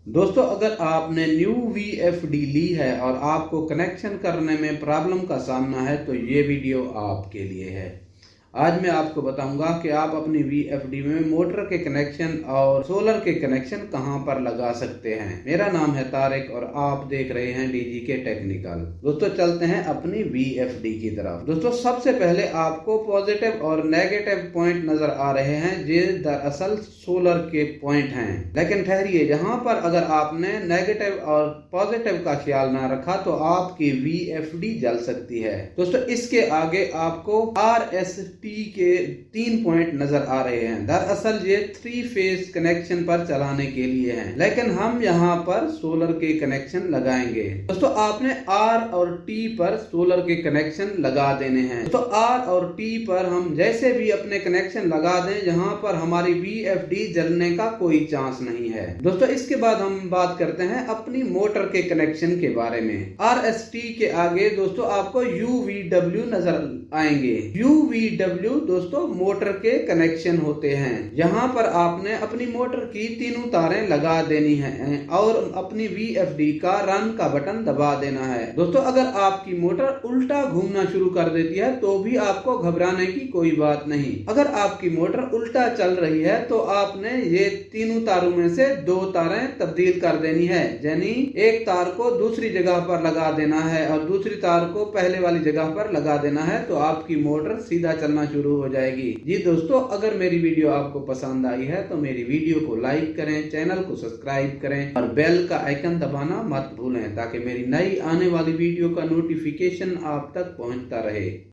दोस्तों, अगर आपने न्यू वीएफडी ली है और आपको कनेक्शन करने में प्रॉब्लम का सामना है तो ये वीडियो आपके लिए है। आज मैं आपको बताऊंगा कि आप अपनी वीएफडी में मोटर के कनेक्शन और सोलर के कनेक्शन कहां पर लगा सकते हैं। मेरा नाम है तारिक और आप देख रहे हैं डीजीके टेक्निकल। दोस्तों, चलते हैं अपनी वीएफडी की तरफ। दोस्तों, सबसे पहले आपको पॉजिटिव और नेगेटिव पॉइंट नजर आ रहे हैं, जो दरअसल सोलर के पॉइंट हैं। लेकिन ठहरिए, जहां पर अगर आपने नेगेटिव और पॉजिटिव का ख्याल ना रखा तो आपकी वीएफडी जल सकती है। दोस्तों, इसके आगे आपको RST के 3 पॉइंट नजर आ रहे हैं। दरअसल ये 3 फेज कनेक्शन पर चलाने के लिए हैं, लेकिन हम यहाँ पर सोलर के कनेक्शन लगाएंगे। दोस्तों, आपने R और T पर सोलर के कनेक्शन लगा देने हैं। तो R और T पर हम जैसे भी अपने कनेक्शन लगा दें जहां पर हमारी VFD जलने का कोई चांस नहीं है। दोस्तों, इसके बाद हम बात करते हैं अपनी मोटर के कनेक्शन के बारे में। RST के आगे दोस्तों आपको UVW नजर आएंगे। UVW दोस्तों मोटर के कनेक्शन होते हैं। यहाँ पर आपने अपनी मोटर की तीनों तारें लगा देनी है और अपनी VFD का रन का बटन दबा देना है। दोस्तों, अगर आपकी मोटर उल्टा घूमना शुरू कर देती है तो भी आपको घबराने की कोई बात नहीं। अगर आपकी मोटर उल्टा चल रही है तो आपने ये तीनों तारों में से 2 तारें तब्दील कर देनी है। यानी एक तार को दूसरी जगह पर लगा देना है और दूसरी तार को पहले वाली जगह पर लगा देना है, तो आपकी मोटर सीधा चलना शुरू हो जाएगी। जी दोस्तों, अगर मेरी वीडियो आपको पसंद आई है तो मेरी वीडियो को लाइक करें, चैनल को सब्सक्राइब करें और बेल का आइकन दबाना मत भूलें, ताकि मेरी नई आने वाली वीडियो का नोटिफिकेशन आप तक पहुंचता रहे।